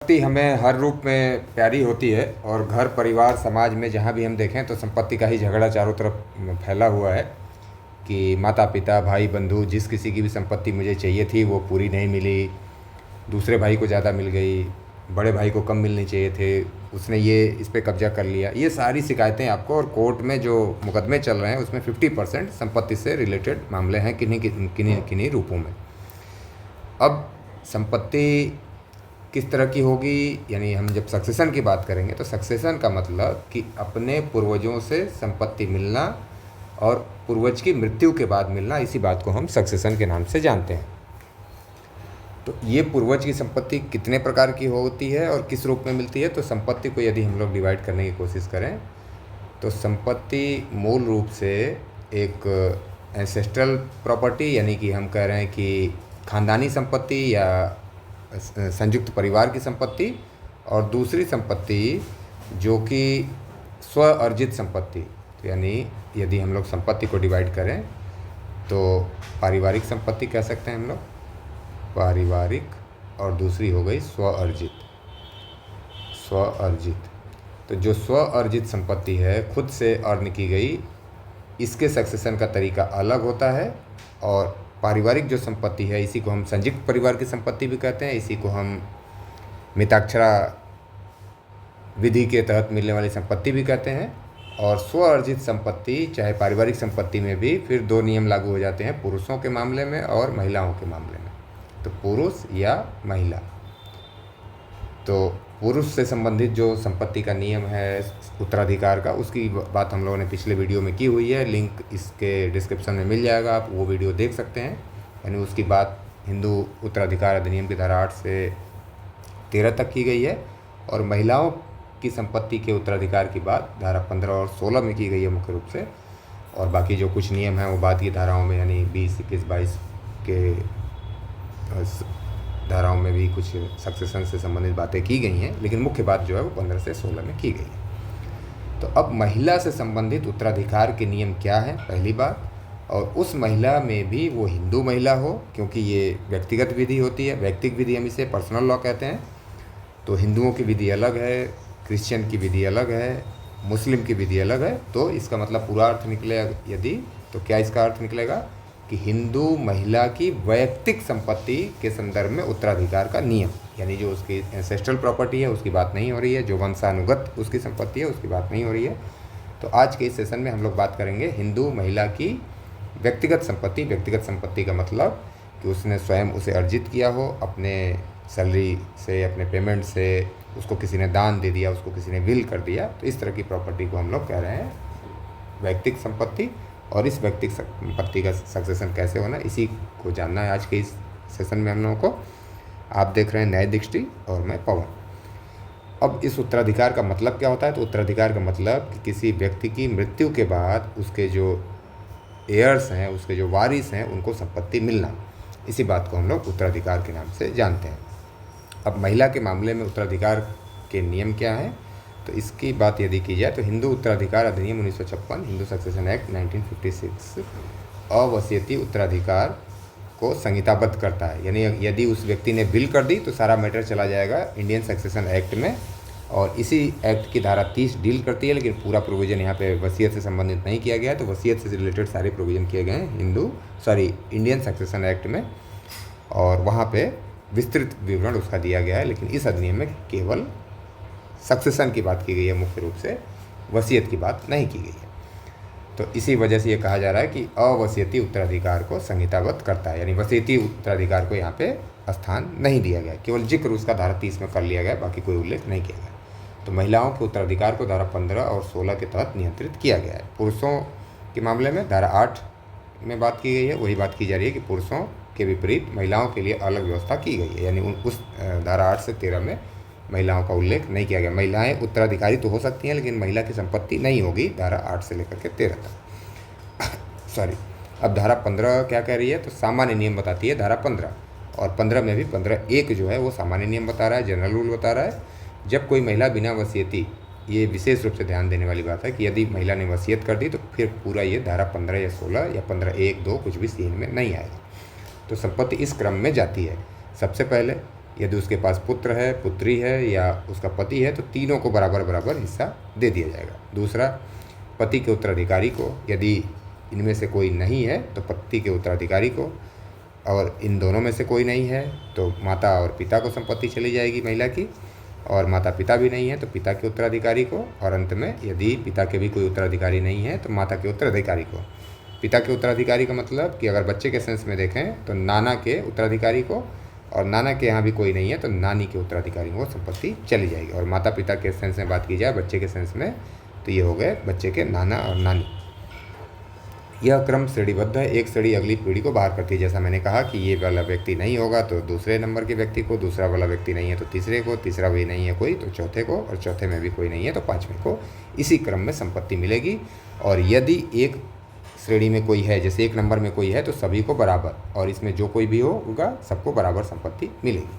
संपत्ति हमें हर रूप में प्यारी होती है और घर परिवार समाज में जहाँ भी हम देखें तो संपत्ति का ही झगड़ा चारों तरफ फैला हुआ है कि माता पिता भाई बंधु जिस किसी की भी संपत्ति मुझे चाहिए थी वो पूरी नहीं मिली, दूसरे भाई को ज़्यादा मिल गई, बड़े भाई को कम मिलनी चाहिए थे, उसने ये इस पे कब्जा कर लिया। ये सारी शिकायतें आपको और कोर्ट में जो मुकदमे चल रहे हैं उसमें 50% संपत्ति से रिलेटेड मामले हैं किन्हीं किन्हीं किन्हीं रूपों में। अब संपत्ति किस तरह की होगी, यानी हम जब सक्सेशन की बात करेंगे तो सक्सेशन का मतलब कि अपने पूर्वजों से संपत्ति मिलना और पूर्वज की मृत्यु के बाद मिलना, इसी बात को हम सक्सेशन के नाम से जानते हैं। तो ये पूर्वज की संपत्ति कितने प्रकार की होती है और किस रूप में मिलती है, तो संपत्ति को यदि हम लोग डिवाइड करने की कोशिश करें तो संपत्ति मूल रूप से एक एंसेस्ट्रल प्रॉपर्टी, यानी कि हम कह रहे हैं कि खानदानी संपत्ति या संयुक्त परिवार की संपत्ति, और दूसरी संपत्ति जो कि स्व अर्जित संपत्ति। तो यानी यदि हम लोग संपत्ति को डिवाइड करें तो पारिवारिक संपत्ति कह सकते हैं हम लोग, पारिवारिक, और दूसरी हो गई स्व अर्जित। स्व अर्जित तो जो स्व अर्जित संपत्ति है, खुद से अर्न की गई, इसके सक्सेशन का तरीका अलग होता है। और पारिवारिक जो संपत्ति है, इसी को हम संयुक्त परिवार की संपत्ति भी कहते हैं, इसी को हम मिताक्षरा विधि के तहत मिलने वाली संपत्ति भी कहते हैं। और स्व अर्जित संपत्ति चाहे पारिवारिक संपत्ति में भी फिर दो नियम लागू हो जाते हैं, पुरुषों के मामले में और महिलाओं के मामले में। तो पुरुष या महिला, तो पुरुष से संबंधित जो संपत्ति का नियम है उत्तराधिकार का, उसकी बात हम लोगों ने पिछले वीडियो में की हुई है, लिंक इसके डिस्क्रिप्शन में मिल जाएगा, आप वो वीडियो देख सकते हैं। यानी उसकी बात हिंदू उत्तराधिकार अधिनियम की धारा 8 से 13 तक की गई है, और महिलाओं की संपत्ति के उत्तराधिकार की बात धारा 15 और 16 में की गई है मुख्य रूप से। और बाकी जो कुछ नियम हैं वो बाद की धाराओं में, यानी 20, 21, 22 के धाराओं में भी कुछ सक्सेशन से संबंधित बातें की गई हैं, लेकिन मुख्य बात जो है वो 15 से 16 में की गई है। तो अब महिला से संबंधित उत्तराधिकार के नियम क्या हैं, पहली बात, और उस महिला में भी वो हिंदू महिला हो, क्योंकि ये व्यक्तिगत विधि होती है, व्यक्तिक विधि हम इसे पर्सनल लॉ कहते हैं। तो हिंदुओं की विधि अलग है, क्रिश्चियन की विधि अलग है, मुस्लिम की विधि अलग है। तो इसका मतलब पूरा अर्थ निकलेगा यदि, तो क्या इसका अर्थ निकलेगा कि हिंदू महिला की वैयक्तिक संपत्ति के संदर्भ में उत्तराधिकार का नियम, यानी जो उसकी एंसेस्ट्रल प्रॉपर्टी है उसकी बात नहीं हो रही है, जो वंशानुगत उसकी संपत्ति है उसकी बात नहीं हो रही है। तो आज के इस सेशन में हम लोग बात करेंगे हिंदू महिला की व्यक्तिगत संपत्ति। व्यक्तिगत संपत्ति का मतलब कि उसने स्वयं उसे अर्जित किया हो, अपने सैलरी से, अपने पेमेंट से, उसको किसी ने दान दे दिया, उसको किसी ने विल कर दिया, तो इस तरह की प्रॉपर्टी को हम लोग कह रहे हैं वैयक्तिक संपत्ति। और इस व्यक्तिगत संपत्ति का सक्सेशन कैसे होना, इसी को जानना है आज के इस सेशन में हम लोगों को। आप देख रहे हैं न्याय दृष्टि और मैं पवन। अब इस उत्तराधिकार का मतलब क्या होता है, तो उत्तराधिकार का मतलब कि किसी व्यक्ति की मृत्यु के बाद उसके जो एयर्स हैं, उसके जो वारिस हैं, उनको संपत्ति मिलना, इसी बात को हम लोग उत्तराधिकार के नाम से जानते हैं। अब महिला के मामले में उत्तराधिकार के नियम क्या हैं, तो इसकी बात यदि की जाए तो हिंदू उत्तराधिकार अधिनियम 1956, हिंदू सक्सेशन एक्ट 1956 अवसीयती उत्तराधिकार को संहिताबद्ध करता है। यानी यदि उस व्यक्ति ने विल कर दी तो सारा मैटर चला जाएगा इंडियन सक्सेशन एक्ट में, और इसी एक्ट की धारा 30 डील करती है, लेकिन पूरा प्रोविज़न यहाँ पे वसीयत से संबंधित नहीं किया गया है। तो वसीयत से रिलेटेड सारे प्रोविज़न किए गए हैं इंडियन सक्सेशन एक्ट में, और वहाँ पे विस्तृत विवरण उसका दिया गया है। लेकिन इस अधिनियम में केवल सक्सेशन की बात की गई है, मुख्य रूप से वसीयत की बात नहीं की गई है। तो इसी वजह से ये कहा जा रहा है कि अवसीयती उत्तराधिकार को संहिताबद्ध करता है, यानी वसीयती उत्तराधिकार को यहाँ पे स्थान नहीं दिया गया, केवल जिक्र उसका धारा 30 में कर लिया गया, बाकी कोई उल्लेख नहीं किया गया। तो महिलाओं के उत्तराधिकार को धारा 15 और 16 के तहत नियंत्रित किया गया है। पुरुषों के मामले में धारा 8 में बात की गई है, वही बात की जा रही है कि पुरुषों के विपरीत महिलाओं के लिए अलग व्यवस्था की गई है, यानी उस धारा 8 से 13 में महिलाओं का उल्लेख नहीं किया गया। महिलाएं उत्तराधिकारी तो हो सकती हैं, लेकिन महिला की संपत्ति नहीं होगी धारा 8 से लेकर के 13 तक। अब धारा 15 क्या कह रही है, तो सामान्य नियम बताती है धारा 15, और 15 में भी 15(1) जो है वो सामान्य नियम बता रहा है, जनरल रूल बता रहा है। जब कोई महिला बिना वसीयती, ये विशेष रूप से ध्यान देने वाली बात है कि यदि महिला ने वसीयत कर दी तो फिर पूरा ये धारा 15 या 16 या 15(1), 2 कुछ भी सीन में नहीं आएगा। तो संपत्ति इस क्रम में जाती है। सबसे पहले यदि उसके पास पुत्र है, पुत्री है या उसका पति है तो तीनों को बराबर बराबर हिस्सा दे दिया जाएगा। दूसरा, पति के उत्तराधिकारी को, यदि इनमें से कोई नहीं है तो पति के उत्तराधिकारी को, और इन दोनों में से कोई नहीं है तो माता और पिता को संपत्ति चली जाएगी महिला की, और माता पिता भी नहीं है तो पिता के उत्तराधिकारी को, और अंत में यदि पिता के भी कोई उत्तराधिकारी नहीं है तो माता के उत्तराधिकारी को। पिता के उत्तराधिकारी का मतलब कि अगर बच्चे के सेंस में देखें तो नाना के उत्तराधिकारी को, और नाना के यहाँ भी कोई नहीं है तो नानी के उत्तराधिकारी को संपत्ति चली जाएगी। और माता पिता के सेंस में बात की जाए बच्चे के सेंस में तो ये हो गए बच्चे के नाना और नानी। यह क्रम श्रेणीबद्ध है, एक श्रेणी अगली पीढ़ी को बाहर करती है। जैसा मैंने कहा कि ये वाला व्यक्ति नहीं होगा तो दूसरे नंबर के व्यक्ति को, दूसरा वाला व्यक्ति नहीं है तो तीसरे को, तीसरा भी नहीं है कोई तो चौथे को, और चौथे में भी कोई नहीं है तो पाँचवें को। इसी क्रम में संपत्ति मिलेगी। और यदि एक श्रेणी में कोई है, जैसे एक नंबर में कोई है तो सभी को बराबर, और इसमें जो कोई भी होगा सबको बराबर संपत्ति मिलेगी।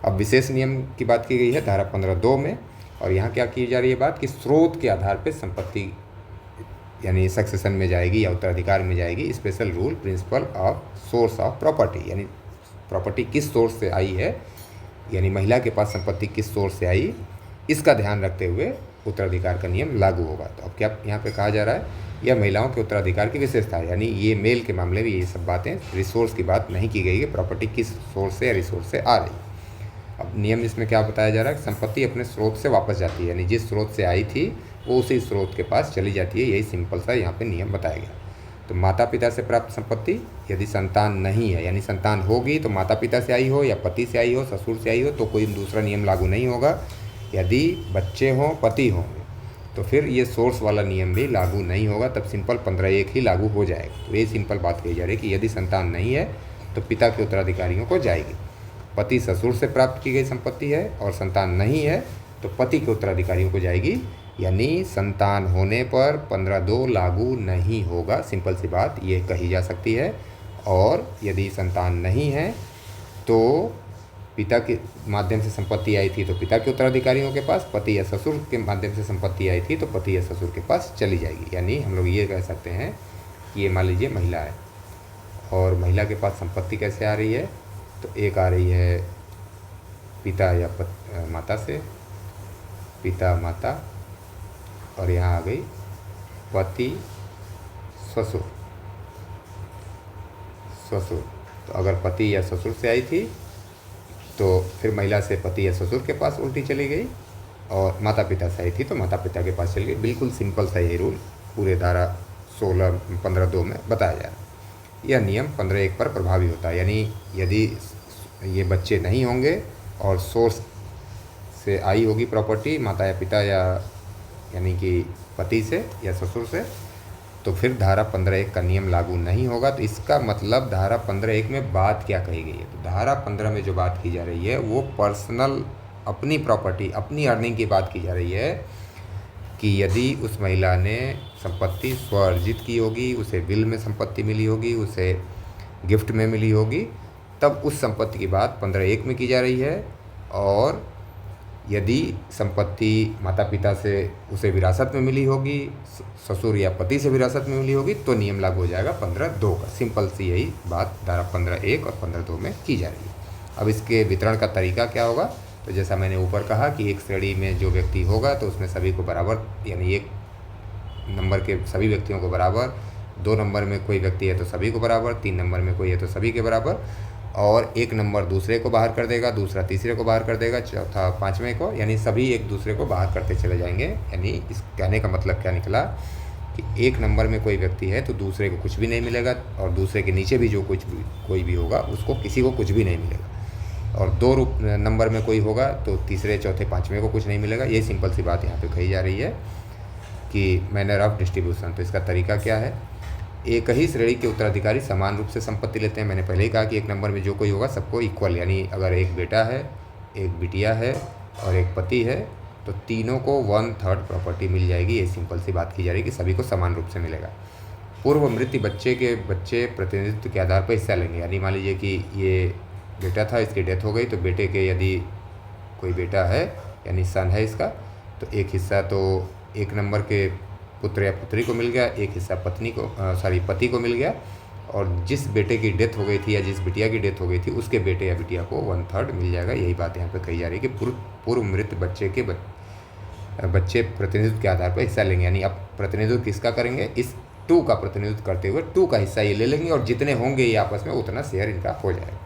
अब विशेष नियम की बात की गई है धारा 15(2) में, और यहाँ क्या की जा रही है बात कि स्रोत के आधार पर संपत्ति यानी सक्सेशन में जाएगी या उत्तराधिकार में जाएगी। Special rule principle of source of property, यानी प्रॉपर्टी किस सोर्स से आई है, यानी महिला के पास संपत्ति किस सोर्स से आई, इसका ध्यान रखते हुए उत्तराधिकार का नियम लागू होगा। तो अब क्या यहाँ पे कहा जा रहा है, यह महिलाओं के उत्तराधिकार की विशेषता है, यानी ये मेल के मामले में ये सब बातें, रिसोर्स की बात नहीं की गई है, प्रॉपर्टी किस सोर्स से या रिसोर्स से आ रही है। अब नियम इसमें क्या बताया जा रहा है कि संपत्ति अपने स्रोत से वापस जाती है, यानी जिस स्रोत से आई थी वो उसी स्रोत के पास चली जाती है। यही सिंपल सा यहाँ पे नियम बताया गया। तो माता पिता से प्राप्त संपत्ति यदि संतान नहीं है, यानी संतान होगी तो माता पिता से आई हो या पति से आई हो, ससुर से आई हो, तो कोई दूसरा नियम लागू नहीं होगा। यदि बच्चे हों, पति हों, तो फिर ये सोर्स वाला नियम भी लागू नहीं होगा, तब सिंपल 15(1) ही लागू हो जाएगा। तो ये सिंपल बात कही जा रही है कि यदि संतान नहीं है तो पिता के उत्तराधिकारियों को जाएगी। पति ससुर से प्राप्त की गई संपत्ति है और संतान नहीं है तो पति के उत्तराधिकारियों को जाएगी, यानी संतान होने पर 15(2) लागू नहीं होगा। सिंपल सी बात ये कही जा सकती है। और यदि संतान नहीं है तो पिता के माध्यम से संपत्ति आई थी तो पिता के उत्तराधिकारियों के पास, पति या ससुर के माध्यम से संपत्ति आई थी तो पति या ससुर के पास चली जाएगी। यानी हम लोग ये कह सकते हैं कि ये मान लीजिए महिला है और महिला के पास संपत्ति कैसे आ रही है, तो एक आ रही है पिता या माता से, पिता माता, और यहाँ आ गई पति ससुर। तो अगर पति या ससुर से आई थी तो फिर महिला से पति या ससुर के पास उल्टी चली गई, और माता पिता से आई थी तो माता पिता के पास चली गई। बिल्कुल सिंपल सा ये रूल पूरे धारा 15(2) में बताया जा रहा है। यह नियम 15(1) पर प्रभावी होता है, यानी यदि ये बच्चे नहीं होंगे और सोर्स से आई होगी प्रॉपर्टी माता या पिता या यानी कि पति से या ससुर से, तो फिर धारा 15(1) का नियम लागू नहीं होगा। तो इसका मतलब धारा 15(1) में बात क्या कही गई है, तो धारा 15 में जो बात की जा रही है वो पर्सनल अपनी प्रॉपर्टी, अपनी अर्निंग की बात की जा रही है कि यदि उस महिला ने संपत्ति स्व अर्जित की होगी, उसे विल में संपत्ति मिली होगी, उसे गिफ्ट में मिली होगी, तब उस संपत्ति की बात 15(1) में की जा रही है। और यदि संपत्ति माता पिता से उसे विरासत में मिली होगी, ससुर या पति से विरासत में मिली होगी, तो नियम लागू हो जाएगा 15(2) का। सिंपल सी यही बात धारा 15(1) और 15(2) में की जा रही है। अब इसके वितरण का तरीका क्या होगा, तो जैसा मैंने ऊपर कहा कि एक श्रेणी में जो व्यक्ति होगा तो उसमें सभी को बराबर, यानी एक नंबर के सभी व्यक्तियों को बराबर, 2 नंबर में कोई व्यक्ति है तो सभी को बराबर, 3 नंबर में कोई है तो सभी के बराबर, और 1 नंबर दूसरे को बाहर कर देगा, दूसरा तीसरे को बाहर कर देगा, चौथा पाँचवें को, यानी सभी एक दूसरे को बाहर करते चले जाएंगे। यानी इस कहने का मतलब क्या निकला कि 1 नंबर में कोई व्यक्ति है तो दूसरे को कुछ भी नहीं मिलेगा, और दूसरे के नीचे भी जो कोई भी होगा उसको किसी को कुछ भी नहीं मिलेगा, और 2 नंबर में कोई होगा तो तीसरे चौथे पाँचवें को कुछ नहीं मिलेगा। ये सिंपल सी बात यहाँ पे कही जा रही है कि मैनर ऑफ डिस्ट्रीब्यूशन। तो इसका तरीका क्या है, एक ही श्रेणी के उत्तराधिकारी समान रूप से संपत्ति लेते हैं। मैंने पहले ही कहा कि 1 नंबर में जो कोई होगा सबको इक्वल, यानी अगर एक बेटा है, एक बिटिया है और एक पति है तो तीनों को 1/3 प्रॉपर्टी मिल जाएगी। ये सिंपल सी बात की जा रही है कि सभी को समान रूप से मिलेगा। पूर्व मृत्यु बच्चे प्रतिनिधित्व के आधार पर हिस्सा लेंगे, यानी मान लीजिए कि ये बेटा था, इसकी डेथ हो गई तो बेटे के यदि कोई बेटा है यानी सन है इसका, तो एक हिस्सा तो 1 नंबर के पुत्र या पुत्री को मिल गया, एक हिस्सा पति को मिल गया, और जिस बेटे की डेथ हो गई थी या जिस बिटिया की डेथ हो गई थी उसके बेटे या बिटिया को 1/3 मिल जाएगा। यही बात यहाँ पे कही जा रही है कि पूर्व मृत बच्चे के बच्चे प्रतिनिधित्व के आधार पर हिस्सा लेंगे। यानी अब प्रतिनिधित्व किसका करेंगे, इस 2 का प्रतिनिधित्व करते हुए 2 का हिस्सा ये ले लेंगे और जितने होंगे ये आपस में उतना शेयर इनका हो जाएगा।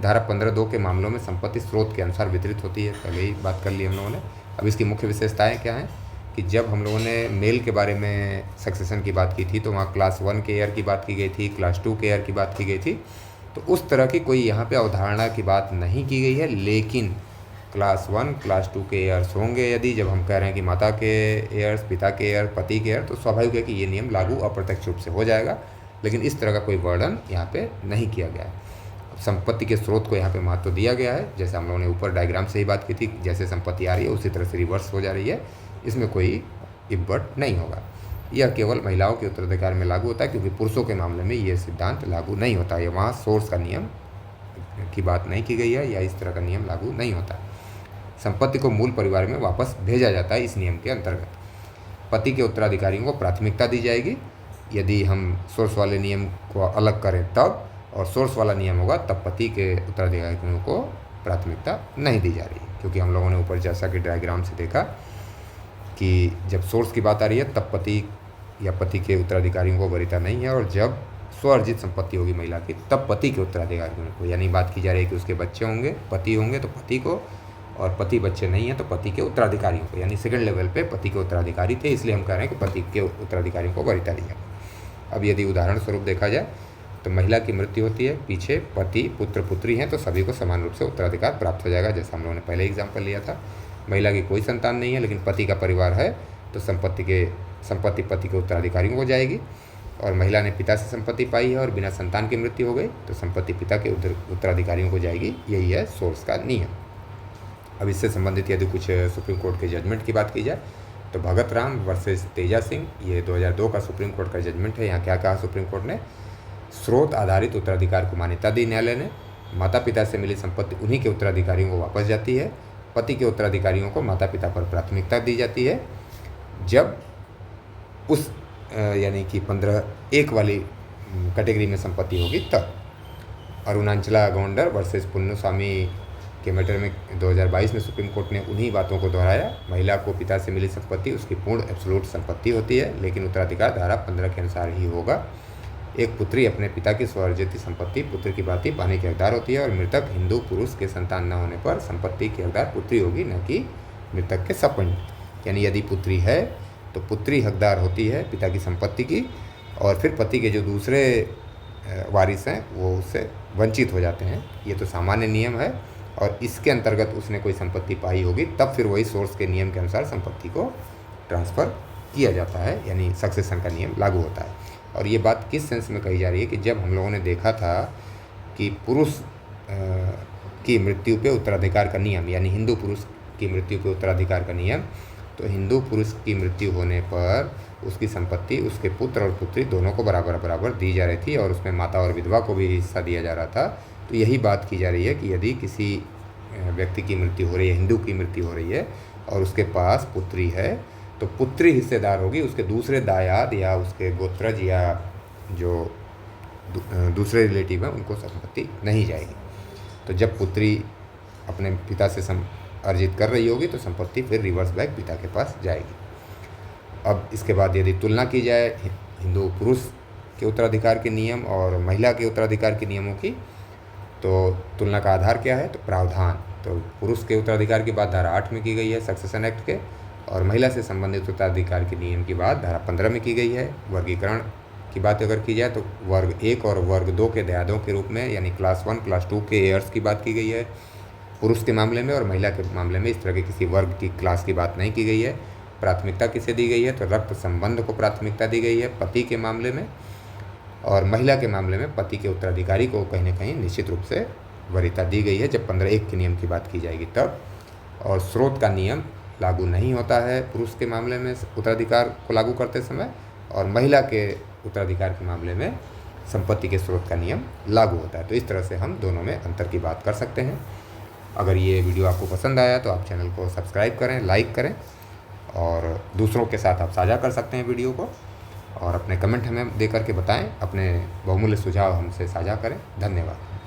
धारा 15(2) के मामलों में संपत्ति स्रोत के अनुसार वितरित होती है, पहले ही बात कर ली हम लोगों ने। अब इसकी मुख्य विशेषताएं क्या हैं कि जब हम लोगों ने मेल के बारे में सक्सेशन की बात की थी तो वहाँ क्लास 1 के एयर की बात की गई थी, क्लास 2 के एयर की बात की गई थी। तो उस तरह की कोई यहाँ पे अवधारणा की बात नहीं की गई है, लेकिन क्लास 1 क्लास 2 के एयर्स होंगे यदि, जब हम कह रहे हैं कि माता के एयर्स, पिता के एयर, पति के एयर, तो स्वाभाविक है कि ये नियम लागू अप्रत्यक्ष रूप से हो जाएगा, लेकिन इस तरह का कोई वर्णन यहाँ पे नहीं किया गया है। संपत्ति के स्रोत को यहाँ पे महत्व दिया गया है, जैसे हम लोगों ने ऊपर डायग्राम से ही बात की थी, जैसे संपत्ति आ रही है उसी तरह से रिवर्स हो जा रही है, इसमें कोई इब्बट नहीं होगा। यह केवल महिलाओं के उत्तराधिकार में लागू होता है, क्योंकि पुरुषों के मामले में ये सिद्धांत लागू नहीं होता है। वहाँ सोर्स का नियम की बात नहीं की गई है या इस तरह का नियम लागू नहीं होता। संपत्ति को मूल परिवार में वापस भेजा जाता है इस नियम के अंतर्गत। पति के उत्तराधिकारियों को प्राथमिकता दी जाएगी, यदि हम सोर्स वाले नियम को अलग करें तब, और सोर्स वाला नियम होगा तब पति के उत्तराधिकारियों को प्राथमिकता नहीं दी जा रही है। क्योंकि हम लोगों ने ऊपर जैसा कि डायग्राम से देखा कि जब सोर्स की बात आ रही है तब पति या पति के उत्तराधिकारियों को वरीयता नहीं है, और जब स्वअर्जित संपत्ति होगी महिला की तब पति के उत्तराधिकारियों को, यानी बात की जा रही है कि उसके बच्चे होंगे, पति होंगे तो पति को, और पति बच्चे नहीं हैं तो पति के उत्तराधिकारियों को, यानी सेकंड लेवल पे पति के उत्तराधिकारी थे, इसलिए हम कह रहे हैं कि पति के उत्तराधिकारियों को वरीयता दी जाए। अब यदि उदाहरण स्वरूप देखा जाए तो महिला की मृत्यु होती है, पीछे पति पुत्र पुत्री हैं, तो सभी को समान रूप से उत्तराधिकार प्राप्त हो जाएगा, जैसा हम लोगों ने पहले एग्जाम्पल लिया था। महिला की कोई संतान नहीं है लेकिन पति का परिवार है, तो संपत्ति पति के उत्तराधिकारियों को जाएगी। और महिला ने पिता से संपत्ति पाई है और बिना संतान की मृत्यु हो गई तो संपत्ति पिता के उत्तराधिकारियों को जाएगी। यही है सोर्स का नियम। अब इससे संबंधित यदि कुछ सुप्रीम कोर्ट के जजमेंट की बात की जाए तो भगत राम वर्सेस तेजा सिंह, ये 2002 का सुप्रीम कोर्ट का जजमेंट है। यहाँ क्या कहा सुप्रीम कोर्ट ने, स्रोत आधारित उत्तराधिकार को मान्यता दी न्यायालय ने। माता पिता से मिली संपत्ति उन्हीं के उत्तराधिकारियों को वापस जाती है। पति के उत्तराधिकारियों को माता पिता पर प्राथमिकता दी जाती है जब उस यानी कि 15(1) वाली कैटेगरी में संपत्ति होगी तब। अरुणाचला गौंडर वर्सेस पुन्नुस्वामी के मैटर में 2022 में सुप्रीम कोर्ट ने उन्हीं बातों को दोहराया। महिला को पिता से मिली संपत्ति उसकी पूर्ण एब्सोल्यूट संपत्ति होती है, लेकिन उत्तराधिकार धारा 15 के अनुसार ही होगा। एक पुत्री अपने पिता की स्वअर्जित संपत्ति पुत्र की भांति पाने की हकदार होती है, और मृतक हिंदू पुरुष के संतान न होने पर संपत्ति की हकदार पुत्री होगी, न कि मृतक के सपंड। यानी यदि पुत्री है तो पुत्री हकदार होती है पिता की संपत्ति की, और फिर पति के जो दूसरे वारिस हैं वो उससे वंचित हो जाते हैं। ये तो सामान्य नियम है, और इसके अंतर्गत उसने कोई संपत्ति पाई होगी तब फिर वही सोर्स के नियम के अनुसार संपत्ति को ट्रांसफ़र किया जाता है, यानी सक्सेशन का नियम लागू होता है। और ये बात किस सेंस में कही जा रही है कि जब हम लोगों ने देखा था कि पुरुष की मृत्यु पे उत्तराधिकार का नियम, यानी हिंदू पुरुष की मृत्यु पे उत्तराधिकार का नियम, तो हिंदू पुरुष की मृत्यु होने पर उसकी संपत्ति उसके पुत्र और पुत्री दोनों को बराबर बराबर दी जा रही थी, और उसमें माता और विधवा को भी हिस्सा दिया जा रहा था। तो यही बात की जा रही है कि यदि किसी व्यक्ति की मृत्यु हो रही है, हिंदू की मृत्यु हो रही है, और उसके पास पुत्री है, तो पुत्री हिस्सेदार होगी, उसके दूसरे दायाद या उसके गोत्रज या जो दूसरे रिलेटिव हैं उनको संपत्ति नहीं जाएगी। तो जब पुत्री अपने पिता से अर्जित कर रही होगी तो संपत्ति फिर रिवर्स बैक पिता के पास जाएगी। अब इसके बाद यदि तुलना की जाए हिंदू पुरुष के उत्तराधिकार के नियम और महिला के उत्तराधिकार के नियमों की, तो तुलना का आधार क्या है, तो प्रावधान। तो पुरुष के उत्तराधिकार की बात धारा 8 में की गई है सक्सेशन एक्ट के, और महिला से संबंधित उत्तराधिकार के नियम की बात धारा 15 में की गई है। वर्गीकरण की बात अगर की जाए तो वर्ग 1 और वर्ग 2 के दयादों के रूप में, यानी क्लास 1 क्लास 2 के एयर्स की बात की गई है पुरुष के मामले में, और महिला के मामले में इस तरह के किसी वर्ग की क्लास की बात नहीं की गई है। प्राथमिकता किसे दी गई है, तो रक्त संबंध को प्राथमिकता दी गई है पति के मामले में, और महिला के मामले में पति के उत्तराधिकारी को कहीं ना कहीं निश्चित रूप से वरीयता दी गई है जब 15(1) के नियम की बात की जाएगी तब। और स्रोत का नियम लागू नहीं होता है पुरुष के मामले में उत्तराधिकार को लागू करते समय, और महिला के उत्तराधिकार के मामले में संपत्ति के स्रोत का नियम लागू होता है। तो इस तरह से हम दोनों में अंतर की बात कर सकते हैं। अगर ये वीडियो आपको पसंद आया तो आप चैनल को सब्सक्राइब करें, लाइक करें, और दूसरों के साथ आप साझा कर सकते हैं वीडियो को। और अपने कमेंट हमें दे करके बताएं, अपने बहुमूल्य सुझाव हमसे साझा करें। धन्यवाद।